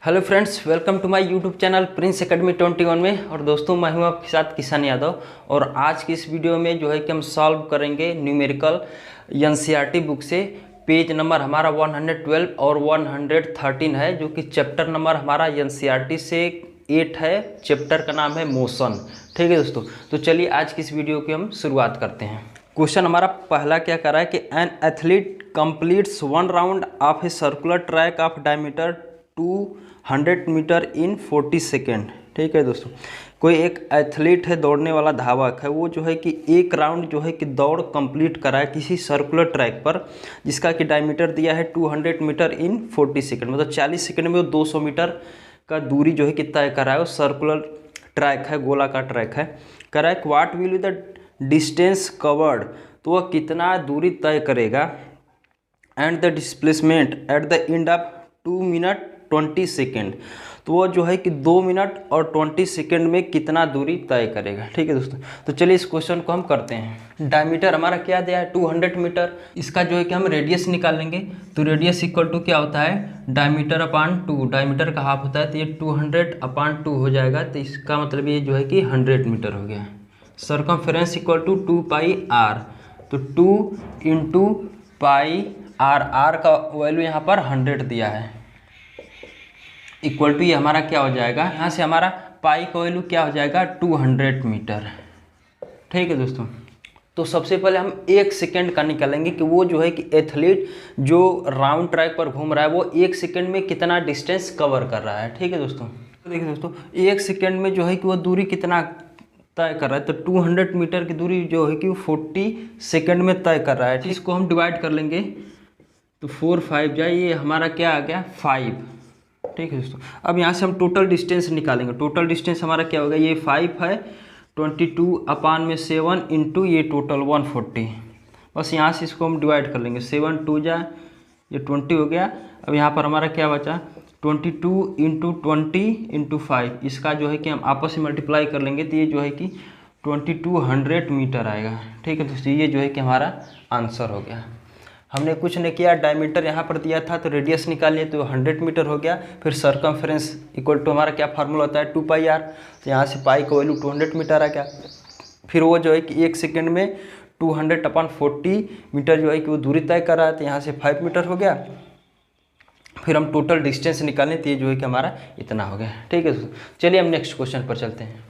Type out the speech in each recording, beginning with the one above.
Hello friends, welcome to my YouTube channel Prince Academy 21 में। और दोस्तों, मैं हूं आपके साथ किशन यादव। और आज की इस वीडियो में जो है कि हम सॉल्व करेंगे न्यूमेरिकल एनसीईआरटी बुक से। पेज नंबर हमारा 112 और 113 है, जो कि चैप्टर नंबर हमारा एनसीईआरटी से 8 है। चैप्टर का नाम है मोशन। ठीक है दोस्तों, तो चलिए आज की इस वीडियो की हम शुरुआत करते हैं। क्वेश्चन हमारा पहला क्या कर रहा है कि an athlete completes 1 round of a circular track of diameter 200 metre in 40 second. ठीक है दोस्तों, कोई एक एथलीट है, दौड़ने वाला धावक है, वो जो है कि एक राउंड जो है कि दौड़ कंप्लीट करा है किसी सर्कुलर ट्रैक पर, जिसका कि डायमीटर दिया है 200 मीटर इन 40 सेकेंड। मतलब 40 सेकेंड में वो 200 मीटर का दूरी जो है कि तय करा है। वो सर्कुलर ट्रैक है, गोलाकार ट्रैक है। करा है what will be the distance covered, तो वह कितना दूरी तय करेगा। And the displacement at the end of 2 minute 20 second, तो वो जो है कि 2 मिनट और 20 सेकेंड में कितना दूरी तय करेगा। ठीक है दोस्तों, तो चलिए इस क्वेश्चन को हम करते हैं। डायमीटर हमारा क्या दिया है 200 मीटर। इसका जो है कि हम रेडियस निकालेंगे। तो रेडियस इक्वल टू क्या होता है, डायमीटर अपान 2। डायमीटर का हाफ होता है, तो ये 200 अपान 2 हो जाएगा। तो इसका मतलब ये जो है कि 100 मीटर हो गया। Circumference equal to 2 pi r, तो 2 इंटू पाई आर, आर का वैल्यू यहाँ पर 100 दिया है, इक्वल टू ये हमारा क्या हो जाएगा, यहाँ से हमारा पाई का वैल्यू क्या हो जाएगा 200 मीटर। ठीक है दोस्तों, तो सबसे पहले हम 1 सेकेंड का निकालेंगे कि वो जो है कि एथलीट जो राउंड ट्रैक पर घूम रहा है वो 1 सेकेंड में कितना डिस्टेंस कवर कर रहा है। ठीक है दोस्तों, तो देखिए दोस्तों, 1 सेकेंड में जो है कि वो दूरी कितना तय कर रहा है। तो 200 मीटर की दूरी जो है कि वो 40 सेकेंड में तय कर रहा है। इसको हम डिवाइड कर लेंगे, तो 4 5 जाए, ये हमारा क्या आ गया 5। ठीक है दोस्तों, अब यहाँ से हम टोटल डिस्टेंस निकालेंगे। टोटल डिस्टेंस हमारा क्या होगा, ये 5 है, 22 अपान में 7 इंटू ये टोटल 140। बस यहाँ से इसको हम डिवाइड कर लेंगे। 7 2 जा, ये 20 हो गया। अब यहाँ पर हमारा क्या बचा, 22 इंटू 20 इंटू 5। इसका जो है कि हम आपस में मल्टीप्लाई कर लेंगे, तो ये जो है कि 2200 मीटर आएगा। ठीक है दोस्तों, ये जो है कि हमारा आंसर हो गया। हमने कुछ नहीं किया, डायमीटर यहाँ पर दिया था तो रेडियस निकाल लिए, तो 100 मीटर हो गया। फिर सर्कमफ्रेंस इक्वल टू हमारा क्या फार्मूला होता है 2 पाई आर, तो यहाँ से पाई का वैल्यू 200 मीटर आ गया। फिर वो जो है कि 1 सेकेंड में 200 अपान 40 मीटर जो है कि वो दूरी तय कर रहा है, तो यहाँ से 5 मीटर हो गया। फिर हम टोटल डिस्टेंस निकालें, तो ये जो है कि हमारा इतना हो गया। ठीक है दोस्तों, चलिए हम नेक्स्ट क्वेश्चन पर चलते हैं।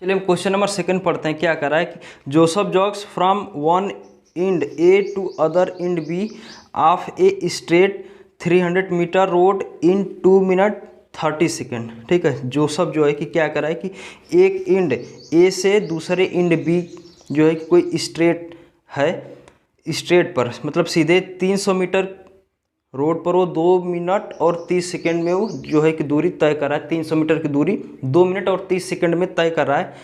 चलिए हम क्वेश्चन नंबर 2 पढ़ते हैं। क्या कर रहा है कि Joseph जॉग्स from one end A to other end B of a straight 300 metre road in 2 minute 30 second. ठीक है, जोसेफ जो है कि क्या कर रहा है कि एक एंड A से दूसरे एंड B जो है कि कोई स्ट्रेट है, स्ट्रेट पर मतलब सीधे 300 मीटर रोड पर वो 2 मिनट और 30 सेकेंड में वो जो है कि दूरी तय कर रहा है। 300 मीटर की दूरी 2 मिनट और 30 सेकेंड में तय कर रहा है।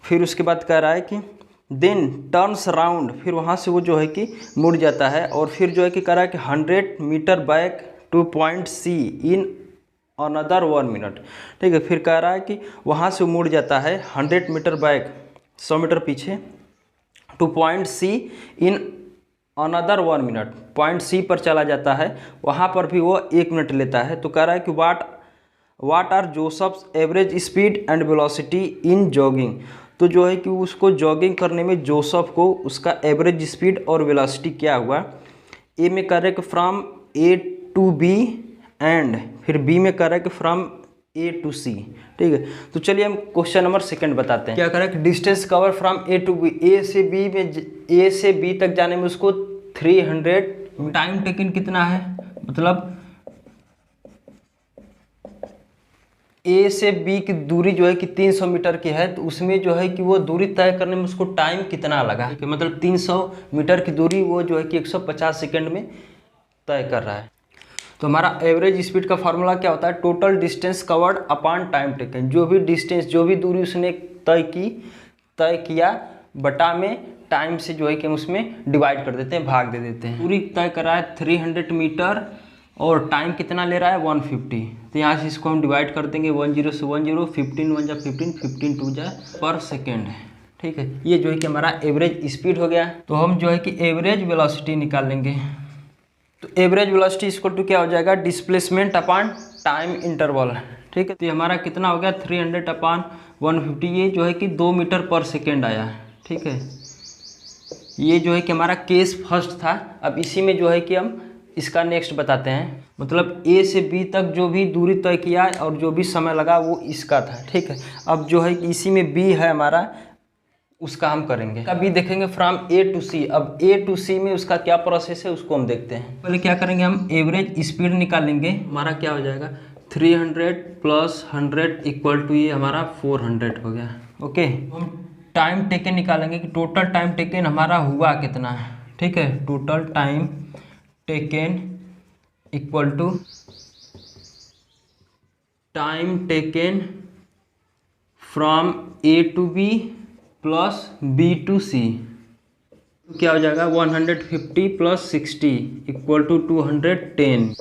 फिर उसके बाद कह रहा है कि देन टर्न्स राउंड, फिर वहाँ से वो जो है कि मुड़ जाता है। और फिर जो है कि कह रहा है कि 100 metre back to point C in another 1 minute. ठीक है, फिर कह रहा है कि वहाँ से मुड़ जाता है 100 मीटर बैक, 100 मीटर पीछे, to point C in another 1 minute. Point C पर चला जाता है, वहाँ पर भी वो 1 मिनट लेता है। तो कह रहा है कि what are Joseph's average speed and velocity in jogging, तो जो है कि उसको जॉगिंग करने में जोसेफ को उसका एवरेज स्पीड और वेलोसिटी क्या हुआ। ए में कर रहे कि from A to B, and फिर बी में कर रहे कि फ्रॉम ए टू सी। ठीक है, तो चलिए हम क्वेश्चन नंबर 2 बताते हैं। क्या कर रहा है कि distance cover from A to B, A से बी तक जाने में उसको 300 टाइम टेकन कितना है, मतलब ए से बी की दूरी जो है कि 300 मीटर की है, तो उसमें जो है कि वो दूरी तय करने में उसको टाइम कितना लगा। मतलब 300 मीटर की दूरी वो जो है कि 150 सेकेंड में तय कर रहा है। तो हमारा एवरेज स्पीड का फार्मूला क्या होता है, टोटल डिस्टेंस कवर्ड अपान टाइम टेकन। जो भी डिस्टेंस, जो भी दूरी उसने तय किया बटा में टाइम से जो है कि हम उसमें डिवाइड कर देते हैं, भाग दे देते हैं। दूरी तय कर रहा है 300 मीटर और टाइम कितना ले रहा है 150। तो यहाँ से इसको हम डिवाइड कर देंगे, 10 से 10, 15 1 जा 15, 15 2 जा पर सेकेंड। ठीक है, ये जो है कि हमारा एवरेज स्पीड हो गया। तो हम जो है कि एवरेज वेलोसिटी निकाल लेंगे। तो एवरेज वेलोसिटी इक्वल टू क्या हो जाएगा, डिस्प्लेसमेंट अपान टाइम इंटरवल, ठीक है। तो ये हमारा कितना हो गया 300/150, ये जो है कि 2 मीटर पर सेकेंड आया, ठीक है। ये जो है कि हमारा केस फर्स्ट था। अब इसी में जो है कि हम इसका नेक्स्ट बताते हैं, मतलब ए से बी तक जो भी दूरी तय किया और जो भी समय लगा वो इसका था, ठीक है। अब जो है कि इसी में बी है हमारा, उसका हम करेंगे। अभी देखेंगे फ्रॉम ए टू सी। अब ए टू सी में उसका क्या प्रोसेस है उसको हम देखते हैं। पहले क्या करेंगे, हम एवरेज स्पीड निकालेंगे। हमारा क्या हो जाएगा 300 + 100 = ये हमारा 400 हो गया, ओके। हम टाइम टेकन निकालेंगे कि टोटल टाइम टेकन हमारा हुआ कितना है, ठीक है। Total time taken = time taken from A to B plus B to C, क्या हो जाएगा 150 + 60 = 210,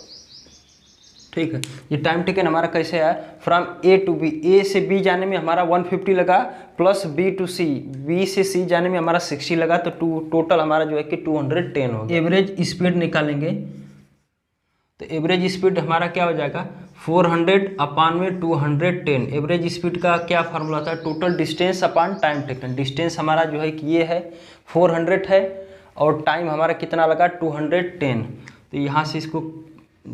ठीक है। ये टाइम टेकन हमारा कैसे आया, from A to B, A से बी जाने में हमारा 150 लगा, plus B to C, B से सी जाने में हमारा 60 लगा, तो टोटल हमारा जो है कि 210 हो गया। एवरेज स्पीड निकालेंगे, तो एवरेज स्पीड हमारा क्या हो जाएगा 400/210। एवरेज स्पीड का क्या फार्मूला था, total distance upon time taken. Distance हमारा जो है कि ये है 400 है, और टाइम हमारा कितना लगा 210। तो यहाँ से इसको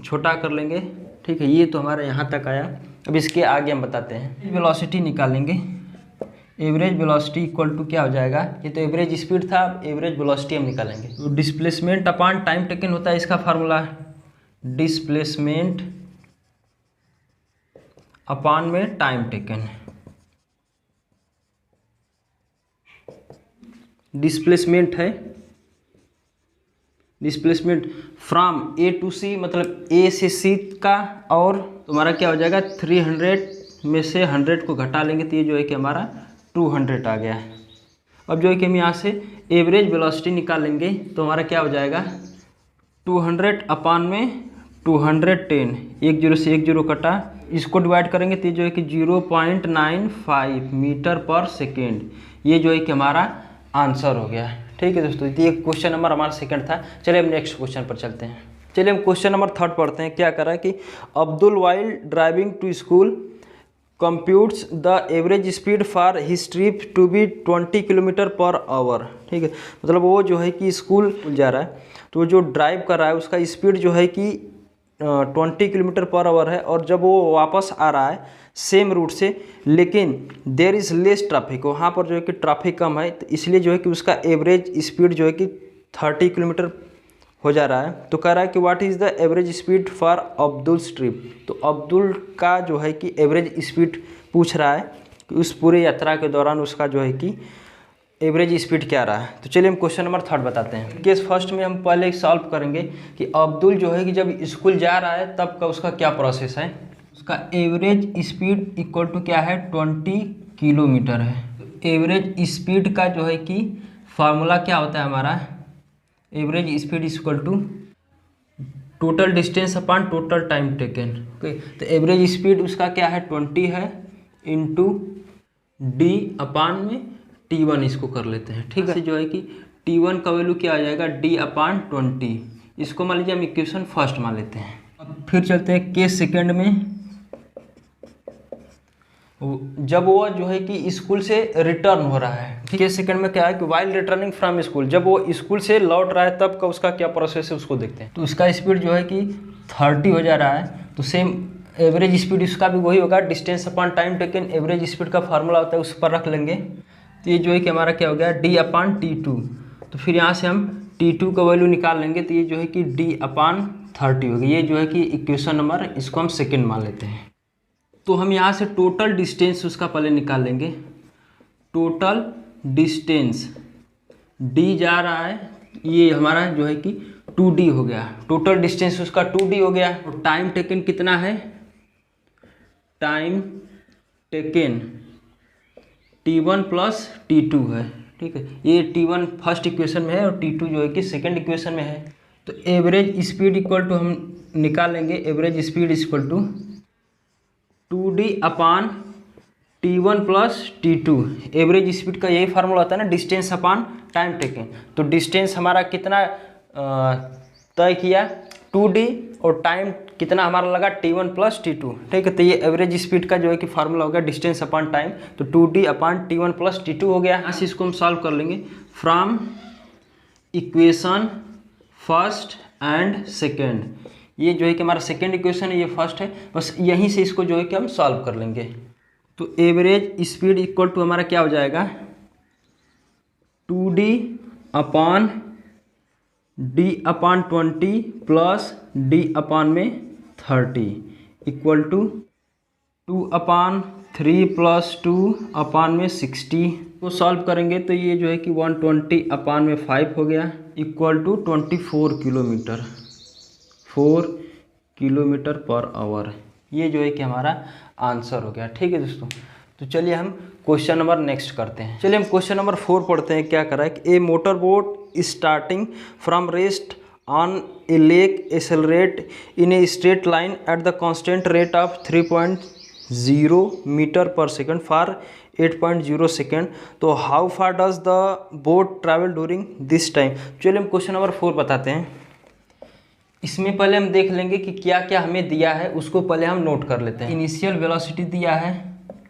छोटा कर लेंगे, ठीक है। ये तो हमारा यहाँ तक आया। अब इसके आगे हम बताते हैं, वेलोसिटी निकालेंगे। एवरेज वेलोसिटी = क्या हो जाएगा, ये तो एवरेज स्पीड था, एवरेज वेलोसिटी हम निकालेंगे। तो डिस्प्लेसमेंट अपॉन टाइम टेकन होता है इसका फार्मूला, डिस्प्लेसमेंट अपॉन में टाइम टेकन। डिस्प्लेसमेंट है, डिस्प्लेसमेंट फ्रॉम ए टू सी, मतलब ए से सी का, और तुम्हारा क्या हो जाएगा 300 में से 100 को घटा लेंगे, तो ये जो है कि हमारा 200 आ गया है। अब जो है कि हम यहाँ से एवरेज वेलोसिटी निकालेंगे, तो हमारा क्या हो जाएगा 200/210, 1 0 से 1 0 कटा, इसको डिवाइड करेंगे तो ये जो है कि 0.95 मीटर पर सेकेंड, ये जो है कि हमारा आंसर हो गया, ठीक है दोस्तों। ये क्वेश्चन नंबर हमारा सेकंड था। चलिए हम नेक्स्ट क्वेश्चन पर चलते हैं। चलिए हम क्वेश्चन नंबर 3 पढ़ते हैं। क्या कर रहा है कि Abdul while driving to school computes the average speed for his trip to be 20 km/h, ठीक है। मतलब वो जो है कि स्कूल जा रहा है, तो जो ड्राइव कर रहा है उसका स्पीड जो है कि 20 km/h है, और जब वो वापस आ रहा है सेम रूट से, लेकिन देयर इज़ लेस ट्रैफिक, वहाँ पर जो है कि ट्रैफिक कम है, तो इसलिए जो है कि उसका एवरेज स्पीड जो है कि 30 km हो जा रहा है। तो कह रहा है कि what is the average speed for Abdul's trip. तो अब्दुल का जो है कि एवरेज स्पीड पूछ रहा है कि उस पूरे यात्रा के दौरान उसका जो है कि एवरेज स्पीड क्या रहा है। तो चलिए हम क्वेश्चन नंबर 3 बताते हैं। केस फर्स्ट में हम पहले सॉल्व करेंगे कि अब्दुल जो है कि जब स्कूल जा रहा है तब का उसका क्या प्रोसेस है। उसका एवरेज स्पीड = क्या है 20 किलोमीटर है। एवरेज स्पीड का जो है कि फार्मूला क्या होता है हमारा, average speed = total distance upon total time taken, okay. तो एवरेज स्पीड उसका क्या है 20 है, इंटू डी अपॉन में T1 इसको कर लेते हैं, ठीक है। जो है कि T1 का वैल्यू क्या आ जाएगा D/20, इसको मान लीजिए हम इक्वेशन फर्स्ट मान लेते हैं। अब फिर चलते हैं केस सेकंड में। जब वो जो है कि स्कूल से रिटर्न हो रहा है, केस सेकंड में क्या है कि वाइल रिटर्निंग फ्रॉम स्कूल, जब वो स्कूल से लौट रहा है तब का उसका क्या प्रोसेस है उसको देखते हैं। तो उसका स्पीड जो है कि 30 हो जा रहा है, तो सेम एवरेज स्पीड इसका भी वही होगा, distance upon time taken. Average speed का फार्मूला होता है उस पर रख लेंगे, तो ये जो है कि हमारा क्या हो गया D/T2। तो फिर यहाँ से हम T2 का वैल्यू निकाल लेंगे, तो ये जो है कि D/30 होगी। ये जो है कि इक्वेशन नंबर, इसको हम सेकंड मान लेते हैं। तो हम यहाँ से टोटल डिस्टेंस उसका पहले निकाल लेंगे। टोटल डिस्टेंस D जा रहा है, ये हमारा जो है कि 2D हो गया। टोटल डिस्टेंस उसका 2D हो गया। और टाइम टेकन कितना है, टाइम टेकन T1 + T2 है, ठीक है। ये T1 फर्स्ट इक्वेशन में है और T2 जो है कि सेकंड इक्वेशन में है। तो एवरेज स्पीड = हम निकालेंगे, average speed = 2D/T1 + T2। Average speed का यही फार्मूला होता है ना, डिस्टेंस अपॉन टाइम टेकन। तो डिस्टेंस हमारा कितना तय किया 2D, और टाइम कितना हमारा लगा T1 प्लस T2, ठीक है। तो ये एवरेज स्पीड का जो है कि फार्मूला हो गया डिस्टेंस अपॉन टाइम, तो 2D upon T1 plus T2 हो गया। यहाँ से इसको हम सॉल्व कर लेंगे from equation first and second. ये जो है कि हमारा सेकेंड इक्वेशन है, ये फर्स्ट है, बस यहीं से इसको जो है कि हम सॉल्व कर लेंगे। तो एवरेज स्पीड इक्वल टू हमारा क्या हो जाएगा 2D upon D upon 20 plus D upon में 30 equal to 2 upon 3 plus 2 upon में 60 को सॉल्व करेंगे तो ये जो है कि 120 अपॉन में 5 हो गया इक्वल टू 24 किलोमीटर 4 किलोमीटर पर आवर। ये जो है कि हमारा आंसर हो गया, ठीक है दोस्तों। तो चलिए हम क्वेश्चन नंबर नेक्स्ट करते हैं। चलिए हम क्वेश्चन नंबर 4 पढ़ते हैं। क्या करा है कि a motor boat starting from rest on a lake accelerate in a straight line at the constant rate of 3.0 metre per second for 8.0 second. तो how far does the boat travel during this time. चलिए हम question number 4 बताते हैं। इसमें पहले हम देख लेंगे कि क्या क्या हमें दिया है, उसको पहले हम नोट कर लेते हैं। इनिशियल वेलोसिटी दिया है,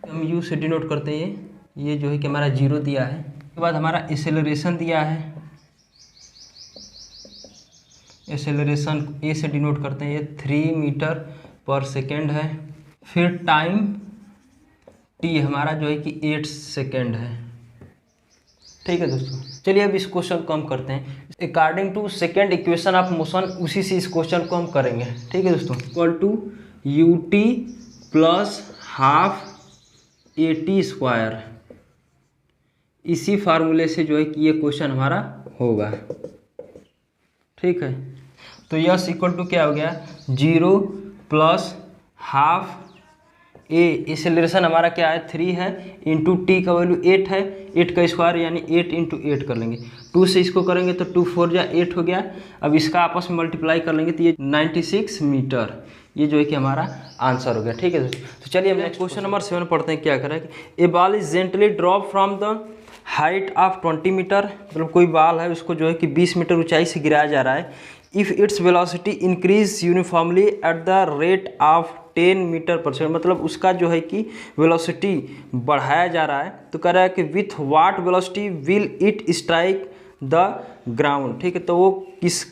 हम यू से डिनोट करते हैं, ये जो है कि हमारा 0 दिया है। उसके बाद हमारा एक्सेलरेशन दिया है, एक्सेलरेशन ए से डिनोट करते हैं, ये 3 मीटर पर सेकेंड है। फिर टाइम टी हमारा जो है कि 8 सेकेंड है, ठीक है दोस्तों। चलिए अब इस क्वेश्चन को हम करते हैं according to second equation of motion, उसी से इस क्वेश्चन को हम करेंगे, ठीक है दोस्तों। Equal to u t plus half a t square, इसी फार्मूले से जो है कि ये क्वेश्चन हमारा होगा, ठीक है। तो यस इक्वल टू क्या हो गया 0 प्लस हाफ ए, एक्सेलरेशन हमारा क्या है 3 है, इंटू टी का वैल्यू 8 है, 8 का स्क्वायर यानी 8 इंटू 8 कर लेंगे, 2 से इसको करेंगे तो 2 4 जा 8 हो गया। अब इसका आपस में मल्टीप्लाई कर लेंगे तो ये 96 मीटर, ये जो है कि हमारा आंसर हो गया, ठीक है दोस्तों। तो चलिए हम नेक्स्ट क्वेश्चन नंबर 7 पढ़ते हैं। क्या करें कि a ball is gently drop from the height of 20 metre, मतलब कोई बॉल है उसको जो है कि 20 मीटर ऊंचाई से गिराया जा रहा है। If its velocity increases uniformly at the rate of 10 metre per second, मतलब उसका जो है कि वेलोसिटी बढ़ाया जा रहा है। तो कह रहा है कि with what velocity will it strike the ground, ठीक है। तो वो किस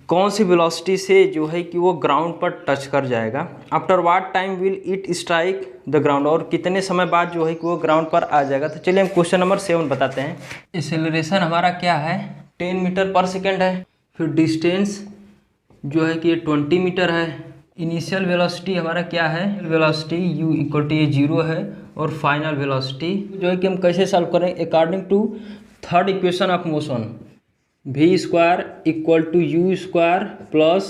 कौन सी वेलोसिटी से जो है कि वो ग्राउंड पर टच कर जाएगा। After what time will it strike the ground, और कितने समय बाद जो है कि वो ग्राउंड पर आ जाएगा। तो चलिए हम क्वेश्चन नंबर 7 बताते हैं। एक्सेलरेशन हमारा क्या है 10 मीटर पर सेकेंड है। फिर डिस्टेंस जो है कि ये 20 मीटर है। इनिशियल वेलोसिटी हमारा क्या है, वेलोसिटी u इक्वल टू ये 0 है, और फाइनल वेलोसिटी जो है कि हम कैसे सॉल्व करें according to third equation of motion, v square equal to u square plus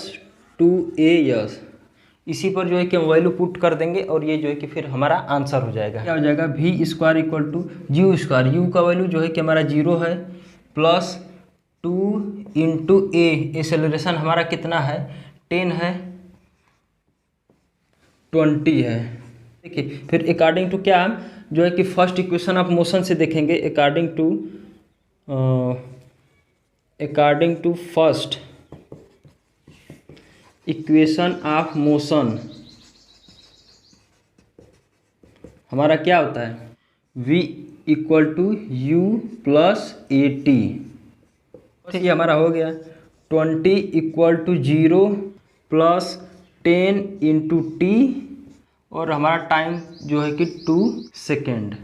2as। इसी पर जो है कि हम वैल्यू पुट कर देंगे और ये जो है कि फिर हमारा आंसर हो जाएगा। क्या हो जाएगा v square equal to u square, u का वैल्यू जो है कि हमारा 0 है, प्लस 2 इंटू ए, एक्सेलरेशन हमारा कितना है 10 है, 20 है, देखिए। फिर अकॉर्डिंग टू क्या हम जो है कि फर्स्ट इक्वेशन ऑफ मोशन से देखेंगे, according to first equation of motion हमारा क्या होता है v equal to u plus a t, ये हमारा हो गया 20 equal to 0 plus 10 into t, और हमारा टाइम जो है कि 2 सेकेंड।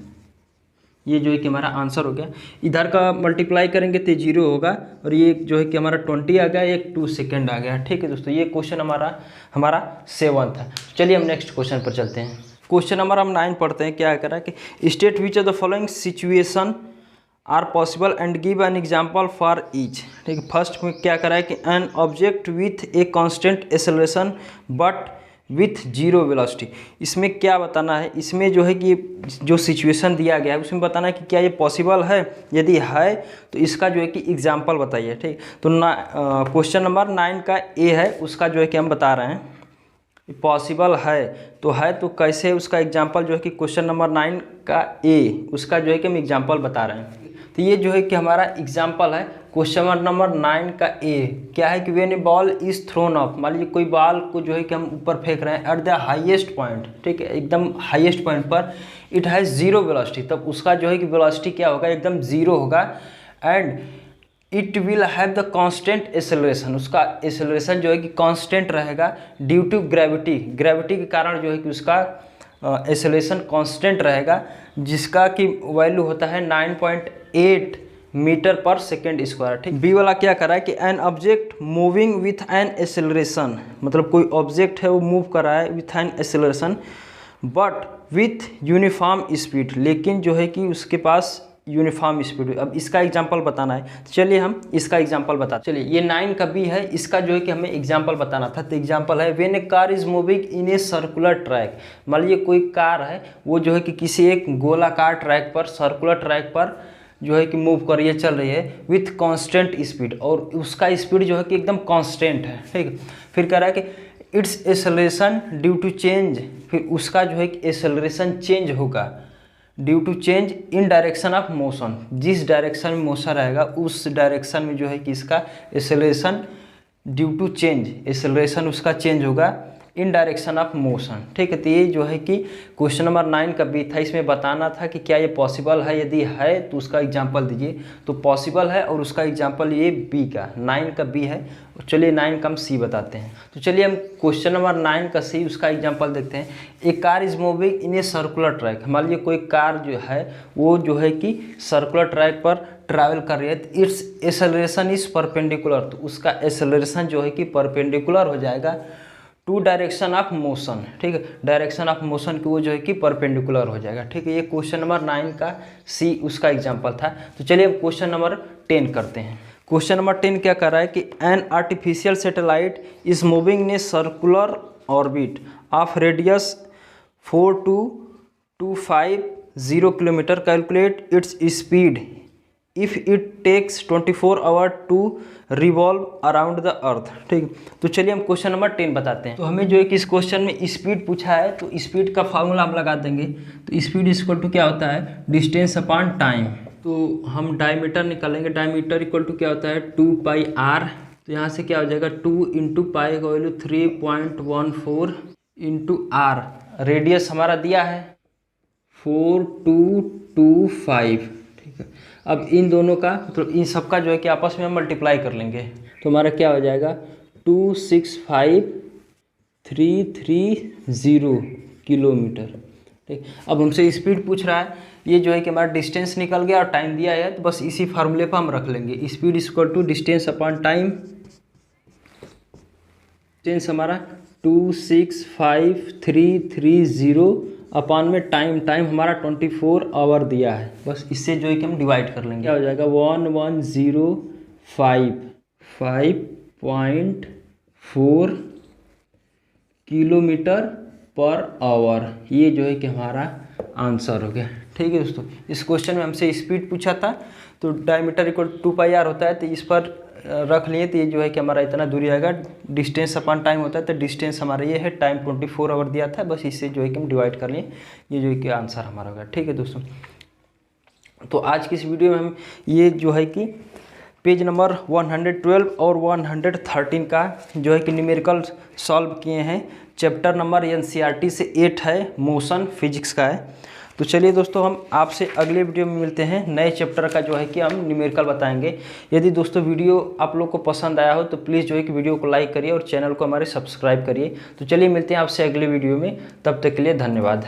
ये जो है कि हमारा आंसर हो गया। इधर का मल्टीप्लाई करेंगे तो 0 होगा, और ये जो है कि हमारा 20 आ गया, एक 2 सेकेंड आ गया, ठीक है दोस्तों। ये क्वेश्चन हमारा 7 था। चलिए हम नेक्स्ट क्वेश्चन पर चलते हैं। क्वेश्चन नंबर हम 9 पढ़ते हैं। क्या करा कि state which of the following situation are possible and give an example for each, ठीक है। फर्स्ट में क्या करा है कि an object with a constant acceleration but with 0 velocity, इसमें क्या बताना है, इसमें जो है कि जो सिचुएशन दिया गया है उसमें बताना है कि क्या ये पॉसिबल है, यदि है तो इसका जो है कि एग्जाम्पल बताइए, ठीक। तो क्वेश्चन नंबर 9 का ए है, उसका जो है कि हम बता रहे हैं पॉसिबल है, तो कैसे उसका एग्जाम्पल जो है कि क्वेश्चन नंबर 9 का ए, उसका जो है कि हम एग्जाम्पल बता रहे हैं। तो ये जो है कि हमारा एग्जाम्पल है क्वेश्चन नंबर 9 का ए क्या है कि when A ball is throne up, मान लीजिए कोई बॉल को जो है कि हम ऊपर फेंक रहे हैं एट द हाईएस्ट पॉइंट, ठीक है, एकदम हाईएस्ट पॉइंट पर, इट हैज़ जीरो वेलोसिटी, तब उसका जो है कि वेलोसिटी क्या होगा, एकदम जीरो होगा। And it will have the constant acceleration, उसका एक्सेलरेशन जो है कि कांस्टेंट रहेगा ड्यू टू ग्रेविटी, ग्रेविटी के कारण जो है कि उसका एक्सेलरेशन कांस्टेंट रहेगा, जिसका कि वैल्यू होता है 9.8 मीटर पर सेकेंड स्क्वायर, ठीक। बी वाला क्या कर रहा है कि an object moving with an acceleration, मतलब कोई ऑब्जेक्ट है वो मूव कर रहा है with an acceleration but with uniform speed, लेकिन जो है कि उसके पास यूनिफॉर्म स्पीड। अब इसका एग्जांपल बताना है, तो चलिए हम इसका एग्जांपल बताते। चलिए ये 9 का बी है, इसका जो है कि हमें एग्जांपल बताना था। तो एग्जांपल है when A car is moving in a circular track, मान लीजिए कोई कार है वो जो है कि किसी एक गोलाकार ट्रैक पर, सर्कुलर ट्रैक पर जो है कि मूव कर रही है, चल रही है विथ कांस्टेंट स्पीड, और उसका स्पीड जो है कि एकदम कांस्टेंट है, ठीक। फिर कह रहा है कि its acceleration due to change, फिर उसका जो है कि एक्सेलरेशन चेंज होगा due to change in direction of motion, जिस डायरेक्शन में मोशन रहेगा उस डायरेक्शन में जो है कि इसका acceleration due to change, acceleration उसका चेंज होगा इन डायरेक्शन ऑफ मोशन, ठीक है। तो ये जो है कि क्वेश्चन नंबर 9 का बी था, इसमें बताना था कि क्या ये पॉसिबल है, यदि है तो उसका एग्जांपल दीजिए। तो पॉसिबल है और उसका एग्जांपल ये बी का 9 का बी है। चलिए 9 का हम सी बताते हैं। तो चलिए हम क्वेश्चन नंबर 9 का सी, उसका एग्जांपल देखते हैं। A car is moving in a circular track, मान लीजिए कोई कार जो है वो जो है कि सर्कुलर ट्रैक पर ट्रैवल कर रही है, तो इट्स एक्सेलरेशन इज परपेंडिकुलर, तो उसका एक्सेलरेशन जो है कि परपेंडिकुलर हो जाएगा टू डायरेक्शन ऑफ मोशन, ठीक है, डायरेक्शन ऑफ मोशन की वो जो है कि परपेंडिकुलर हो जाएगा, ठीक है। ये क्वेश्चन नंबर 9 का सी उसका एग्जांपल था। तो चलिए अब क्वेश्चन नंबर 10 करते हैं। क्वेश्चन नंबर 10 क्या कर रहा है कि an artificial satellite is moving in a circular orbit of radius 4250 kilometre, calculate its speed if it takes 24 hour to revolve around the earth, ठीक। तो चलिए हम क्वेश्चन नंबर 10 बताते हैं। तो हमें जो है कि इस क्वेश्चन में स्पीड पूछा है, तो स्पीड का फार्मूला हम लगा देंगे। तो स्पीड इक्वल टू क्या होता है, डिस्टेंस अपॉन टाइम। तो हम डायमीटर निकालेंगे, डायमीटर इक्वल टू क्या होता है 2πr। तो यहाँ से क्या हो जाएगा 2 इंटू पाई का वैल्यू 3.14 इंटू आर, रेडियस हमारा दिया है 4225, ठीक है। अब इन दोनों का तो इन सबका जो है कि आपस में हम मल्टीप्लाई कर लेंगे, तो हमारा क्या हो जाएगा 265,330 किलोमीटर, ठीक। अब हमसे स्पीड पूछ रहा है, ये जो है कि हमारा डिस्टेंस निकल गया और टाइम दिया है, तो बस इसी फार्मूले पर हम रख लेंगे। Speed equal to distance upon time, distance हमारा 265,330 अपॉन में टाइम, टाइम हमारा 24 आवर दिया है, बस इससे जो है कि हम डिवाइड कर लेंगे। क्या हो जाएगा 1105.4 किलोमीटर पर आवर, ये जो है कि हमारा आंसर हो गया, ठीक है दोस्तों। इस क्वेश्चन में हमसे स्पीड पूछा था, तो डायमीटर इक्वल 2πr होता है, तो इस पर रख लिए, तो ये जो है कि हमारा इतना दूरी आएगा। डिस्टेंस अपॉन टाइम होता है, तो डिस्टेंस हमारा ये है, टाइम 24 आवर दिया था, बस इससे जो है कि हम डिवाइड कर लिए, ये जो है कि आंसर हमारा होगा, ठीक है दोस्तों। तो आज की इस वीडियो में हम ये जो है कि पेज नंबर 112 और 113 का जो है कि न्यूमेरिकल सॉल्व किए हैं। चैप्टर नंबर एनसीईआरटी से 8 है, मोशन फिजिक्स का है। तो चलिए दोस्तों, हम आपसे अगले वीडियो में मिलते हैं, नए चैप्टर का जो है कि हम न्यूमेरिकल बताएंगे। यदि दोस्तों वीडियो आप लोग को पसंद आया हो तो प्लीज़ जो है कि वीडियो को लाइक करिए और चैनल को हमारे सब्सक्राइब करिए। तो चलिए मिलते हैं आपसे अगले वीडियो में, तब तक के लिए धन्यवाद।